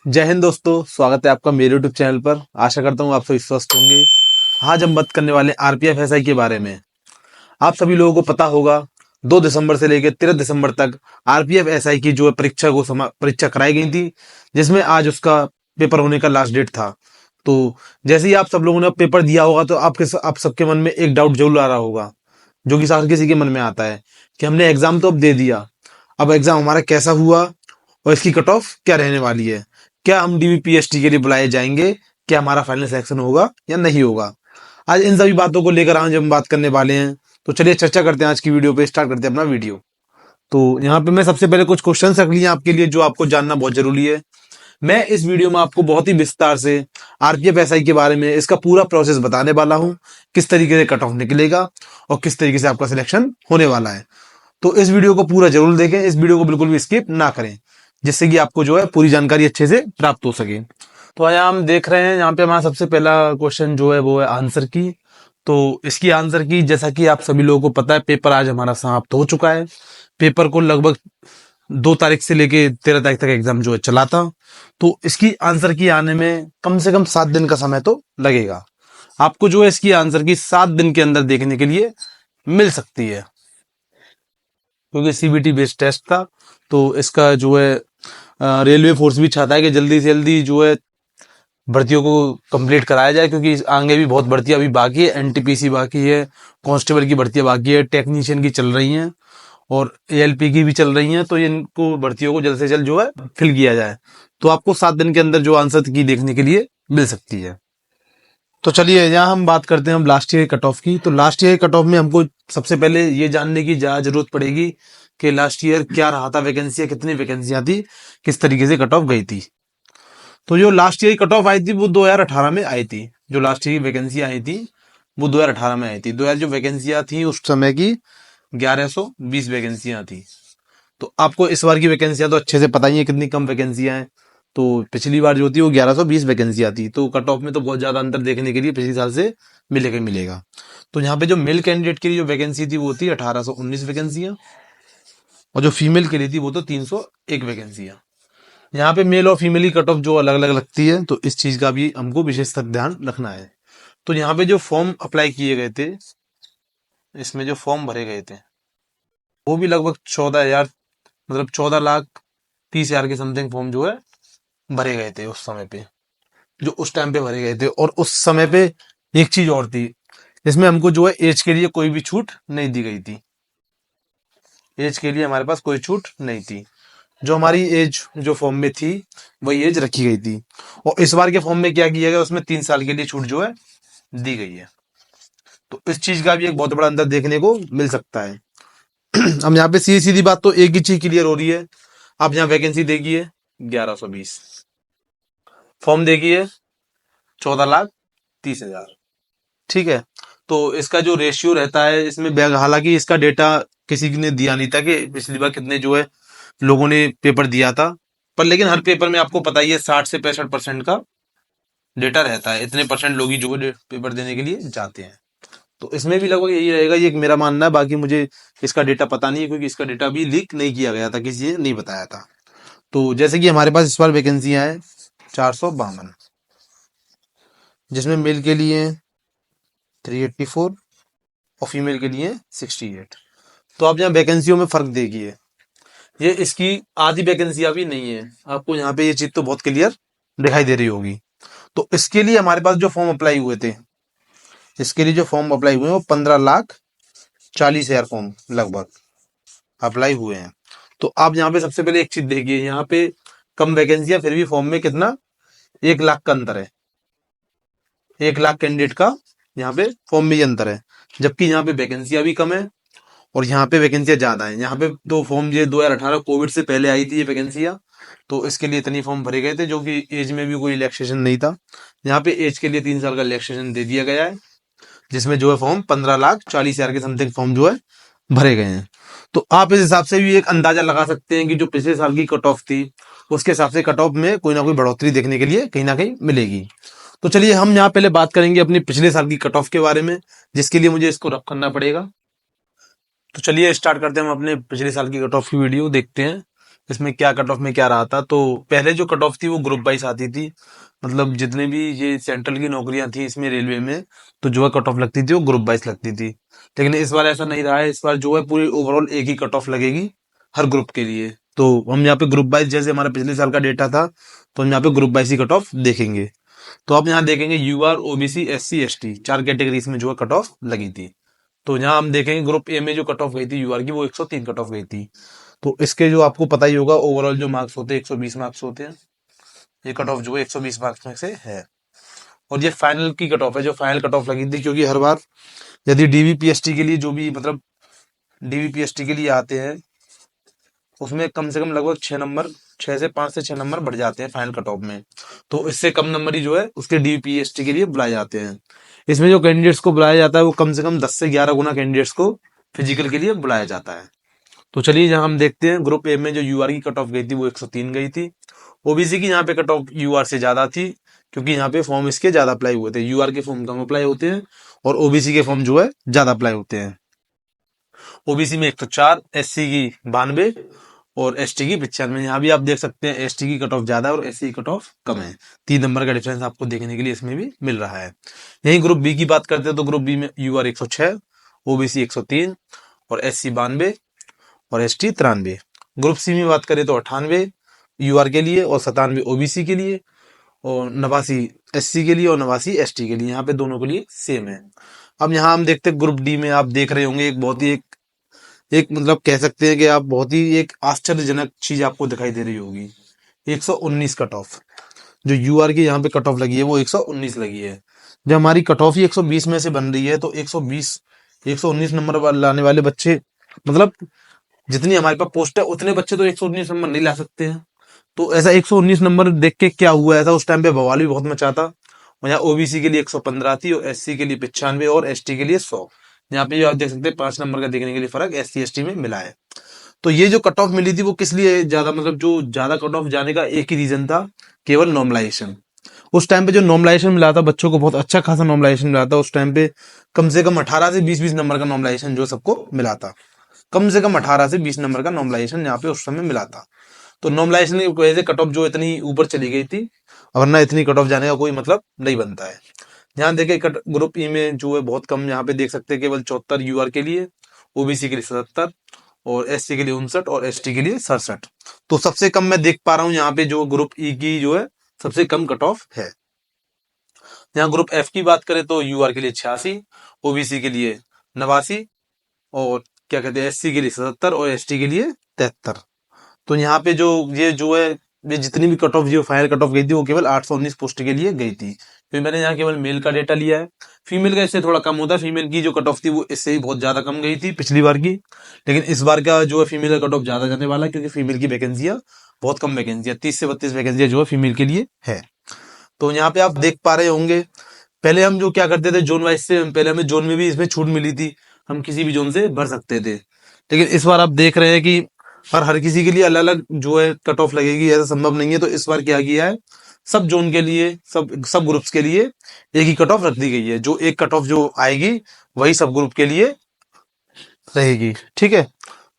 जय हिंद दोस्तों, स्वागत है आपका मेरे यूट्यूब चैनल पर। आशा करता हूँ आप सभी स्वस्थ होंगे। आज हम बात करने वाले आरपीएफ एसआई के बारे में। आप सभी लोगों को पता होगा 2 दिसंबर से लेकर 13 दिसंबर तक आरपीएफ एसआई की जो है परीक्षा कराई गई थी, जिसमें आज उसका पेपर होने का लास्ट डेट था। तो जैसे ही आप सब लोगों ने पेपर दिया होगा तो आप सबके मन में एक डाउट जरूर आ रहा होगा, जो कि हर किसी के मन में आता है कि हमने एग्जाम तो अब दे दिया, अब एग्जाम हमारा कैसा हुआ और इसकी कट ऑफ क्या रहने वाली है, क्या हम डीबीपीएसटी के लिए बुलाए जाएंगे, क्या हमारा फाइनल सिलेक्शन होगा या नहीं होगा। आज इन सभी बातों को लेकर आज हम बात करने वाले हैं। तो चलिए चर्चा करते हैं, आज की वीडियो पे स्टार्ट करते हैं अपना वीडियो। तो यहाँ पे मैं सबसे पहले कुछ क्वेश्चन रख लिए आपके लिए, जो आपको जानना बहुत जरूरी है। मैं इस वीडियो में आपको बहुत ही विस्तार से आरपीएफ एसआई के बारे में इसका पूरा प्रोसेस बताने वाला हूँ, किस तरीके से कट ऑफ निकलेगा और किस तरीके से आपका सिलेक्शन होने वाला है। तो इस वीडियो को पूरा जरूर देखें, इस वीडियो को बिल्कुल भी स्किप ना करें, जिससे कि आपको जो है पूरी जानकारी अच्छे से प्राप्त हो सके। तो आया हम देख रहे हैं यहाँ पे हमारा सबसे पहला क्वेश्चन जो है वो है आंसर की। तो इसकी आंसर की, जैसा कि आप सभी लोगों को पता है, पेपर आज हमारा समाप्त हो चुका है। पेपर को लगभग 2 तारीख से लेके 13 तारीख तक एग्जाम जो है चला था। तो इसकी आंसर की आने में कम से कम 7 दिन का समय तो लगेगा। आपको जो है इसकी आंसर की 7 दिन के अंदर देखने के लिए मिल सकती है, क्योंकि सीबीटी बेस्ड टेस्ट था। तो इसका जो है रेलवे फोर्स भी चाहता है कि जल्दी से जल्दी जो है भर्तियों को कंप्लीट कराया जाए, क्योंकि आगे भी बहुत भर्तियां अभी बाकी है। एनटीपीसी बाकी है, कांस्टेबल की भर्तियां बाकी है, टेक्नीशियन की चल रही हैं और एएलपी की भी चल रही हैं। तो इनको भर्तियों को जल्द से जल्द जो है फिल किया जाए। तो आपको 7 दिन के अंदर जो आंसर की देखने के लिए मिल सकती है। तो चलिए यहाँ हम बात करते हैं हम लास्ट ईयर कट ऑफ की। तो लास्ट ईयर कट ऑफ में हमको सबसे पहले ये जानने की जरूरत पड़ेगी कि लास्ट ईयर क्या रहा था, वैकेंसियां कितनी वैकेंसियां थी, किस तरीके से कट ऑफ गई थी। तो जो लास्ट ईयर कट ऑफ आई थी वो 2018 में आई थी। जो लास्ट ईयर की वैकेंसियां आई थी वो 2018 में आई थी। 2000 जो वैकेंसियां थी उस समय की 1120 वैकेंसियां थी। तो आपको इस बार की वैकेंसियां तो अच्छे से पता ही है कितनी कम वैकेंसियां हैं। तो पिछली बार जो थी वो 1120 वैकेंसियां थी। तो कट ऑफ में तो बहुत ज्यादा अंतर देखने के लिए पिछले साल से मिलेगा ही मिलेगा। तो यहाँ पे जो मेल कैंडिडेट के लिए जो वैकेंसी थी वो थी 1819 वैकेंसियां, और जो फीमेल के लिए थी वो तो 301 वैकेंसियां। यहाँ पे मेल और फीमेल की कट ऑफ जो अलग अलग लगती है, तो इस चीज का भी हमको विशेष ध्यान रखना है। तो यहाँ पे जो फॉर्म अप्लाई किए गए थे, इसमें जो फॉर्म भरे गए थे वो भी लगभग 14,000, मतलब 14,30,000 के समथिंग फॉर्म जो है भरे गए थे उस समय पे, जो उस टाइम पे भरे गए थे। और उस समय पे एक चीज और थी, इसमें हमको जो है एज के लिए कोई भी छूट नहीं दी गई थी। एज के लिए हमारे पास कोई छूट नहीं थी। जो हमारी एज जो फॉर्म में थी वही एज रखी गई थी। और इस बार के फॉर्म में क्या किया गया, उसमें 3 साल के लिए छूट जो है दी गई है। तो इस चीज का भी एक बहुत बड़ा अंतर देखने को मिल सकता है। अब यहाँ पे सीधी सीधी बात तो एक ही चीज क्लियर हो रही है। आप यहाँ वैकेंसी देखिए 1120, फॉर्म देखिए 14,30,000। ठीक है। तो इसका जो रेशियो रहता है इसमें हालांकि इसका डेटा किसी ने दिया नहीं था कि पिछली बार कितने जो है लोगों ने पेपर दिया था, पर लेकिन हर पेपर में आपको पता ही है 60 से 65% का डेटा रहता है। इतने परसेंट लोग ही जो है पेपर देने के लिए जाते हैं। तो इसमें भी लगभग यही रहेगा, ये एक मेरा मानना है। बाकी मुझे इसका डेटा पता नहीं है, क्योंकि इसका डेटा भी लीक नहीं किया गया था, किसी ने नहीं बताया था। तो जैसे कि हमारे पास इस बार वैकेंसियां हैं 452, जिसमें मेल के लिए 384 और फीमेल के लिए 68। तो आप यहाँ वैकेंसियों में फर्क देखिए, ये इसकी आधी वैकेंसियां भी नहीं है। आपको यहाँ पे ये चीज तो बहुत क्लियर दिखाई दे रही होगी। तो इसके लिए हमारे पास जो फॉर्म अप्लाई हुए थे, इसके लिए जो फॉर्म अप्लाई हुए हैं वो 15,40,000 फॉर्म लगभग अप्लाई हुए हैं। तो आप यहाँ पे सबसे पहले एक चीज देखिए, यहाँ पे कम वैकेंसियां, फिर भी फॉर्म में कितना 1 लाख का अंतर है। 1 लाख कैंडिडेट का यहाँ पे फॉर्म में ही अंतर है, जबकि यहाँ पे वैकेंसियां भी कम है और यहाँ पे वैकेंसियां ज्यादा है। यहाँ पे तो फॉर्म ये 2018 कोविड से पहले आई थी ये वैकेंसियां, तो इसके लिए इतनी फॉर्म भरे गए थे, जो कि एज में भी कोई रिलैक्सेशन नहीं था। यहाँ पे एज के लिए 3 साल का रिलैक्सेशन दे दिया गया है, जिसमें जो है फॉर्म 15,40,000 के समथिंग फॉर्म जो है भरे गए हैं। तो आप इस हिसाब से भी एक अंदाजा लगा सकते हैं कि जो पिछले साल की कट ऑफ थी उसके हिसाब से कट ऑफ में कोई ना कोई बढ़ोतरी देखने के लिए कहीं ना कहीं मिलेगी। तो चलिए हम यहाँ पहले बात करेंगे अपनी पिछले साल की कट ऑफ के बारे में, जिसके लिए मुझे इसको रफ करना पड़ेगा। तो चलिए स्टार्ट करते हैं हम अपने पिछले साल की कट ऑफ की वीडियो देखते हैं। इसमें क्या कट ऑफ में क्या रहा था। तो पहले जो कट ऑफ थी वो ग्रुप वाइज आती थी, मतलब जितने भी ये सेंट्रल की नौकरियां थी इसमें रेलवे में, तो जो है कट ऑफ लगती थी वो ग्रुप वाइज लगती थी। लेकिन इस बार ऐसा नहीं रहा है, इस बार जो है पूरी ओवरऑल एक ही कट ऑफ लगेगी हर ग्रुप के लिए। तो हम यहाँ पे ग्रुप वाइज, जैसे हमारा पिछले साल का डेटा था, तो हम यहाँ पे ग्रुप वाइज ही कट ऑफ देखेंगे। तो आप यहाँ देखेंगे यूआर, ओबीसी, एससी, एसटी, चार कैटेगरीज में जो है कट ऑफ लगी थी। तो यहाँ हम देखेंगे ग्रुप ए में जो कट ऑफ गई थी यूआर की, वो 103 कट ऑफ गई थी। तो इसके जो आपको पता ही होगा ओवरऑल जो मार्क्स होते हैं 120 मार्क्स होते हैं। ये कट ऑफ जो है 120 मार्क्स में से है। और ये फाइनल की कट ऑफ है, जो फाइनल कट ऑफ लगी थी, क्योंकि हर बार यदि डीवीपीएसटी के लिए जो भी मतलब डीवीपीएसटी के लिए आते हैं उसमें कम से कम लगभग 6 नंबर, 5 से 6 नंबर बढ़ जाते हैं फाइनल कट ऑफ में। तो इससे कम नंबर ही जो है उसके डीवीपीएसटी के लिए बुलाए जाते हैं। इसमें जो कैंडिडेट्स को बुलाया जाता है वो कम से कम 10 से 11 गुना कैंडिडेट्स को फिजिकल के लिए बुलाया जाता है। तो चलिए जहां हम देखते हैं ग्रुप ए में जो यूआर की कट ऑफ गई थी वो 103 गई थी। ओबीसी की यहाँ पे कट ऑफ यूआर से ज्यादा थी, क्योंकि यहाँ पे फॉर्म इसके ज्यादा अप्लाई हुए थे। यूआर के फॉर्म कम अप्लाई होते हैं और ओबीसी के फॉर्म जो है ज्यादा अप्लाई होते हैं। ओबीसी में 104, एससी की 92 और एसटी की 95। यहाँ भी आप देख सकते हैं एसटी की कट ऑफ ज्यादा है और एससी की कट ऑफ कम है। 3 नंबर का डिफरेंस आपको देखने के लिए इसमें भी मिल रहा है। यही ग्रुप बी की बात करते हैं तो ग्रुप बी में यूआर 106, ओबीसी 103 और एससी 92 और एसटी 93। ग्रुप सी में बात करें तो 98 यूआर के लिए और 97 ओबीसी के लिए और 89 एससी के लिए और 89 एसटी के लिए। यहाँ पे दोनों के लिए सेम है। अब यहाँ हम देखते हैं ग्रुप डी में, आप देख रहे होंगे एक बहुत ही एक मतलब कह सकते हैं कि आप बहुत ही एक आश्चर्यजनक चीज आपको दिखाई दे रही होगी। 119 कट ऑफ जो यूआर की यहाँ पे कट ऑफ लगी है वो 119 लगी है। जब हमारी कट ऑफ ही 120 में से बन रही है तो 119 नंबर लाने वाले बच्चे, मतलब जितनी हमारे पास पोस्ट है उतने बच्चे तो 119 नंबर नहीं ला सकते हैं। तो ऐसा 119 नंबर देख के क्या हुआ, ऐसा उस टाइम पे बवाल भी बहुत मचा था। और यहाँ ओबीसी के लिए 115 थी और एससी के लिए 95 और एसटी के लिए 100। यहाँ पे आप देख सकते हैं 5 नंबर का देखने के लिए फर्क एससी एसटी में मिला है। तो ये जो कट ऑफ मिली थी वो किस लिए ज्यादा, मतलब जो ज्यादा कट ऑफ जाने का एक ही रीजन था, केवल नॉर्मलाइजेशन। उस टाइम पे जो नॉर्मलाइजेशन मिला था बच्चों को, बहुत अच्छा खासा नॉर्मलाइजेशन मिला था उस टाइम पे। कम से कम 18 से 20 नंबर का नॉर्मलाइजेशन जो सबको मिला था। कम से कम 18 से 20 नंबर का नॉर्मलाइजेशन यहाँ पे उस समय मिला था। तो नॉर्मलाइजेशन की वजह से कट ऑफ जो इतनी ऊपर चली गई थी, वरना इतनी कट ऑफ जाने का कोई मतलब नहीं बनता है। यहाँ देखिए ग्रुप ई में जो है बहुत कम, यहाँ पे देख सकते हैं केवल 74 यूआर के लिए, ओबीसी के लिए 77 और एससी के लिए 59 और एसटी के लिए 67। तो सबसे कम मैं देख पा रहा हूँ यहाँ पे जो ग्रुप ई की जो है सबसे कम कट ऑफ है। यहाँ ग्रुप एफ की बात करें तो यूआर के लिए 86, ओबीसी के लिए 89 और क्या कहते हैं एससी के लिए 77 और एसटी के लिए 73। तो यहाँ पे जो है ये जितनी भी कट ऑफ जो फाइनल कट ऑफ गई थी वो केवल 819 पोस्ट के लिए गई थी। तो मैंने यहाँ केवल मेल का डेटा लिया है, फीमेल का इससे थोड़ा कम होता है। फीमेल की जो कट ऑफ थी वो इससे ही बहुत ज्यादा कम गई थी पिछली बार की, लेकिन इस बार का जो है फीमेल का कट ऑफ ज्यादा जाने वाला है, क्योंकि फीमेल की वैकेंसियां बहुत कम वैकेंसियां 30 से 32 वैकेंसियां जो है फीमेल के लिए है। तो यहाँ पे आप देख पा रहे होंगे पहले हम जो क्या करते थे जोन वाइज से, पहले हमें जोन में भी इसमें छूट मिली थी, हम किसी भी जोन से भर सकते थे। लेकिन इस बार आप देख रहे हैं कि हर किसी के लिए अलग अलग जो है कट ऑफ लगेगी, ऐसा संभव नहीं है। तो इस बार क्या किया है, सब जोन के लिए सब ग्रुप्स के लिए एक ही कट ऑफ रख दी गई है। जो एक कट ऑफ जो आएगी वही सब ग्रुप के लिए रहेगी, ठीक है।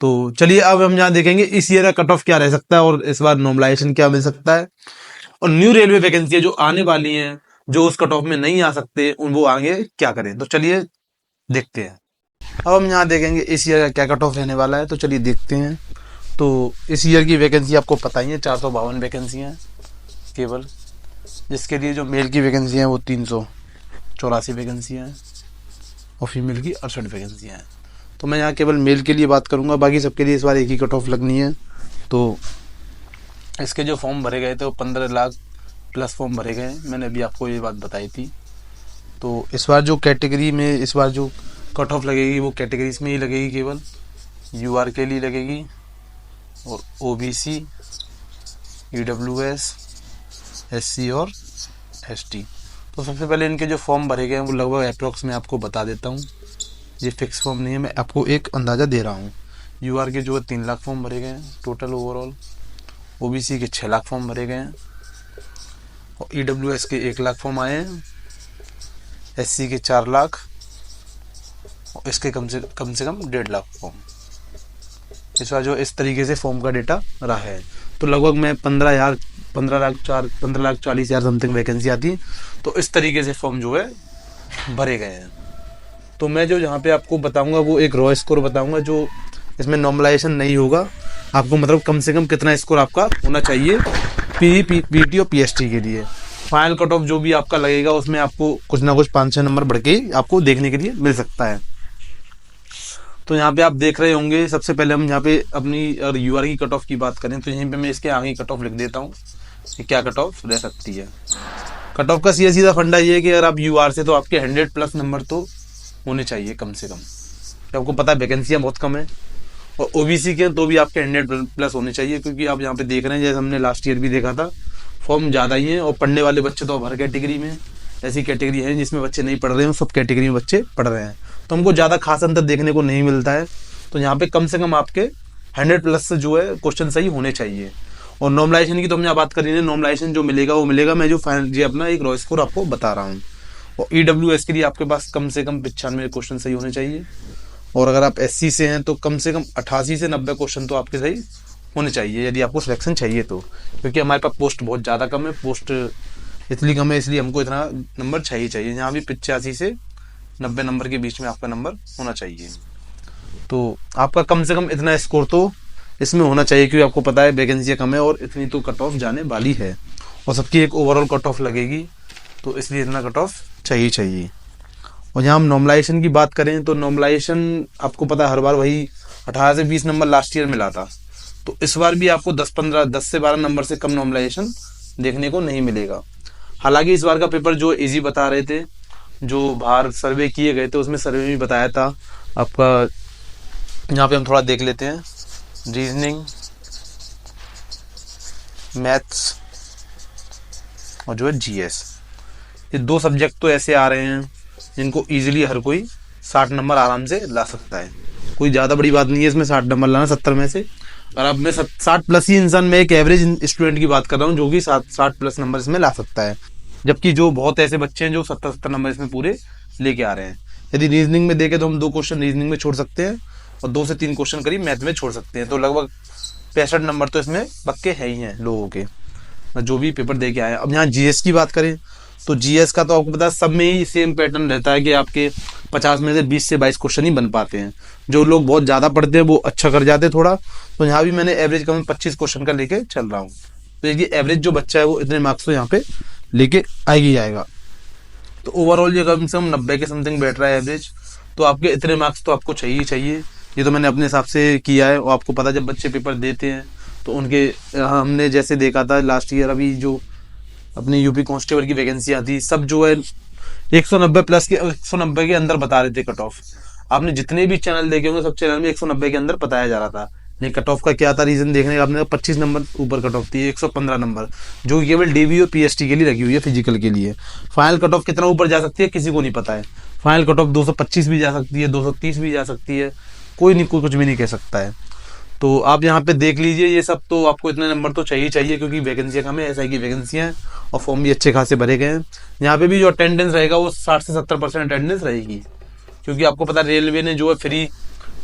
तो चलिए अब हम यहाँ देखेंगे इस ईयर का कट ऑफ क्या रह सकता है और इस बार नॉर्मलाइजेशन क्या मिल सकता है, और न्यू रेलवे वैकेंसी जो आने वाली हैं जो उस कट ऑफ में नहीं आ सकते उन वो आगे क्या करें। तो चलिए देखते हैं। अब हम यहाँ देखेंगे इस ईयर का क्या कट ऑफ रहने वाला है, तो चलिए देखते हैं। तो इस ईयर की वैकेंसी आपको पता ही है 452 वैकेंसी हैं केवल, जिसके लिए जो मेल की वैकेंसी है वो 384 वैकेंसी हैं और फीमेल की 68 वैकेंसी हैं। तो मैं यहाँ केवल मेल के लिए बात करूँगा, बाकी सबके लिए इस बार एक ही कट ऑफ लगनी है। तो इसके जो फॉर्म भरे गए थे वो 15 लाख प्लस फॉर्म भरे गए, मैंने अभी आपको ये बात बताई थी। तो इस बार जो कैटेगरी में इस बार जो कट ऑफ लगेगी वो कैटेगरीज में ही लगेगी, केवल यूआर के लिए लगेगी और ओबीसी, ईडब्ल्यूएस, एससी और एसटी। तो सबसे पहले इनके जो फॉर्म भरे गए हैं वो लगभग अप्रॉक्स में आपको बता देता हूँ, ये फिक्स फॉर्म नहीं है, मैं आपको एक अंदाज़ा दे रहा हूँ। यूआर के जो है 3 लाख फॉर्म भरे गए हैं टोटल ओवरऑल, ओबीसी के 6 लाख फॉर्म भरे गए हैं और ईडब्ल्यूएस के 1 लाख फॉर्म आए हैं, एससी के 4 लाख और इसके कम से कम 1.5 लाख फॉर्म। इसका जो इस तरीके से फॉर्म का डेटा रहा है। तो लगभग मैं 15,40,000 समथिंग वैकेंसी आती है। तो इस तरीके से फॉर्म जो है भरे गए हैं। तो मैं जो यहाँ पे आपको बताऊंगा वो एक रॉ स्कोर बताऊंगा, जो इसमें नॉर्मलाइजेशन नहीं होगा। आपको मतलब कम से कम कितना स्कोर आपका होना चाहिए पीटी और पीएसटी के लिए। फाइनल कट ऑफ जो भी आपका लगेगा उसमें आपको कुछ ना कुछ 5-6 नंबर बढ़ के आपको देखने के लिए मिल सकता है। तो यहाँ पे आप देख रहे होंगे, सबसे पहले हम यहाँ पे अपनी और यूआर की कट ऑफ की बात करें तो यहीं पे मैं इसके आगे कट ऑफ लिख देता हूँ कि क्या कट ऑफ रह सकती है। कट ऑफ का सीधा फंडा ये है कि अगर आप यूआर से तो आपके 100+ नंबर तो होने चाहिए कम से कम। आपको पता है वैकेंसियाँ बहुत कम है, और ओबीसी के तो भी आपके 100+ होने चाहिए, क्योंकि आप यहाँ पे देख रहे हैं जैसे हमने लास्ट ईयर भी देखा था फॉर्म ज़्यादा ही है। और पढ़ने वाले बच्चे तो हर कैटेगरी में, ऐसी कैटेगरी है जिसमें बच्चे नहीं पढ़ रहे हैं, सब कैटेगरी में बच्चे पढ़ रहे हैं, तो हमको ज़्यादा खास अंतर देखने को नहीं मिलता है। तो यहाँ पे कम से कम आपके 100+ जो है क्वेश्चन सही होने चाहिए। और नॉर्मलाइजेशन की तो हमने बात करी है, नॉर्मलाइजेशन जो मिलेगा वो मिलेगा, मैं जो फाइनल जी अपना एक रॉ स्कोर आपको बता रहा हूँ। और ईडब्ल्यूएस के लिए आपके पास कम से कम 95 क्वेश्चन सही होने चाहिए। और अगर आप एससी से हैं तो कम से कम 88 से 90 क्वेश्चन तो आपके सही होने चाहिए यदि आपको सिलेक्शन चाहिए तो, क्योंकि हमारे पास पोस्ट बहुत ज़्यादा कम है, पोस्ट इसलिए कम है, इसलिए हमको इतना नंबर चाहिए। यहाँ भी 85 से 90 नंबर के बीच में आपका नंबर होना चाहिए। तो आपका कम से कम इतना स्कोर तो इसमें होना चाहिए, क्योंकि आपको पता है वैकेंसियाँ कम है और इतनी तो कट ऑफ जाने वाली है, और सबकी एक ओवरऑल कट ऑफ लगेगी, तो इसलिए इतना कट ऑफ चाहिए। और यहाँ हम नॉर्मलाइजेशन की बात करें तो नॉर्मलाइजेशन आपको पता है हर बार वही 18 से 20 नंबर लास्ट ईयर मिला था। तो इस बार भी आपको 10 से 12 नंबर से कम नॉर्मलाइजेशन देखने को नहीं मिलेगा। हालांकि इस बार का पेपर जो इजी बता रहे थे, जो बाहर सर्वे किए गए थे उसमें सर्वे में बताया था आपका, यहाँ पे हम थोड़ा देख लेते हैं, रीजनिंग, मैथ्स और जो है जीएस, ये 2 सब्जेक्ट तो ऐसे आ रहे हैं जिनको इजीली हर कोई 60 नंबर आराम से ला सकता है। कोई ज़्यादा बड़ी बात नहीं है इसमें 60 नंबर लाना 70 में से। और अब मैं 60+ ही इंसान, में एक एवरेज स्टूडेंट की बात कर रहा हूँ जो कि 60+ नंबर इसमें ला सकता है, जबकि जो बहुत ऐसे बच्चे हैं जो 70 नंबर इसमें पूरे लेके आ रहे हैं। यदि रीजनिंग में देखें तो हम 2 क्वेश्चन रीजनिंग में छोड़ सकते हैं और 2 से 3 क्वेश्चन करीब मैथ में छोड़ सकते हैं। तो लगभग 65 नंबर तो इसमें पक्के है ही हैं लोगों के, जो भी पेपर दे के आए हैं। अब यहाँ जीएस की बात करें तो जीएस का तो आपको पता है सब में ही सेम पैटर्न रहता है कि आपके 50 में से 20 से 22 क्वेश्चन ही बन पाते हैं। जो लोग बहुत ज़्यादा पढ़ते हैं वो अच्छा कर जाते हैं थोड़ा। तो यहाँ भी मैंने एवरेज कम 25 क्वेश्चन का लेके चल रहा हूँ। तो ये एवरेज जो बच्चा है वो इतने मार्क्स तो यहाँ पे लेके आएगा। तो ओवरऑल ये कम से कम 90 के समथिंग बैठ रहा है एवरेज। तो आपके इतने मार्क्स तो आपको चाहिए। ये तो मैंने अपने हिसाब से किया है। और आपको पता जब बच्चे पेपर देते हैं तो उनके, हमने जैसे देखा था लास्ट ईयर, अभी जो अपनी यूपी कांस्टेबल की वैकेंसी आती सब जो है 190+ के 190 के अंदर बता रहे थे कट ऑफ। आपने जितने भी चैनल देखे होंगे सब चैनल में 190 के अंदर बताया जा रहा था। नहीं, कट ऑफ का क्या था रीजन देखने का, आपने 25 नंबर ऊपर कट ऑफ थी, 115 नंबर, जो कि केवल डीबी और पीएसटी के लिए रखी हुई है फिजिकल के लिए। फाइनल कट ऑफ कितना ऊपर जा सकती है किसी को नहीं पता है। फाइनल कट ऑफ 225 भी जा सकती है, 230 भी जा सकती है, कोई कुछ भी नहीं कह सकता है। तो आप यहाँ पे देख लीजिए, ये सब तो आपको इतने नंबर तो चाहिए क्योंकि वैकेंसियाँ कम है, एसआई की वैकेंसियाँ हैं और फॉर्म भी अच्छे खासे भरे गए हैं। यहाँ पे भी जो अटेंडेंस रहेगा वो 60 से 70% अटेंडेंस रहेगी, क्योंकि आपको पता रेलवे ने जो है फ्री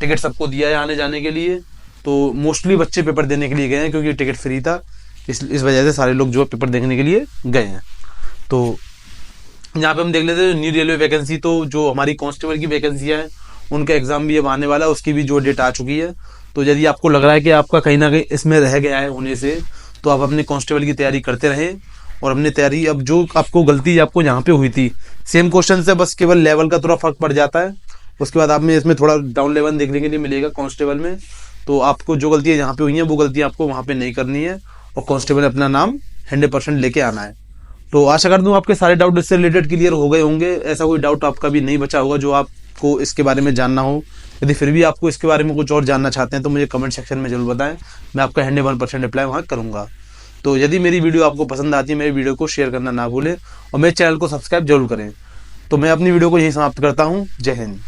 टिकट सबको दिया है आने जाने के लिए। तो मोस्टली बच्चे पेपर देने के लिए गए हैं क्योंकि टिकट फ्री था, इस वजह से सारे लोग जो है पेपर देखने के लिए गए हैं। तो यहाँ पे हम देख लेते हैं न्यू रेलवे वैकेंसी, तो जो हमारी कांस्टेबल की वैकेंसियाँ हैं उनका एग्जाम भी अब आने वाला है, उसकी भी जो डेट आ चुकी है। तो यदि आपको लग रहा है कि आपका कहीं ना कहीं इसमें रह गया है होने से, तो आप अपने कांस्टेबल की तैयारी करते रहें। और अपनी तैयारी, अब जो आपको गलती आपको यहाँ पे हुई थी सेम क्वेश्चन से, बस केवल लेवल का थोड़ा फर्क पड़ जाता है। उसके बाद आप में इसमें थोड़ा डाउन लेवल देखने के लिए मिलेगा कांस्टेबल में। तो आपको जो गलतियाँ यहाँ पे हुई हैं वो गलतियाँ आपको वहाँ पे नहीं करनी है, और कांस्टेबल अपना नाम 100% लेके आना है। तो आशा कर दूँ आपके सारे डाउट इससे रिलेटेड क्लियर हो गए होंगे। ऐसा कोई डाउट आपका भी नहीं बचा होगा जो आपको इसके बारे में जानना हो। यदि फिर भी आपको इसके बारे में कुछ और जानना चाहते हैं तो मुझे कमेंट सेक्शन में जरूर बताएं, मैं आपका 100% रिप्लाई वहाँ करूँगा। तो यदि मेरी वीडियो आपको पसंद आती है, मेरी वीडियो को शेयर करना ना भूलें और मेरे चैनल को सब्सक्राइब जरूर करें। तो मैं अपनी वीडियो को यहीं समाप्त करता हूँ। जय हिंद।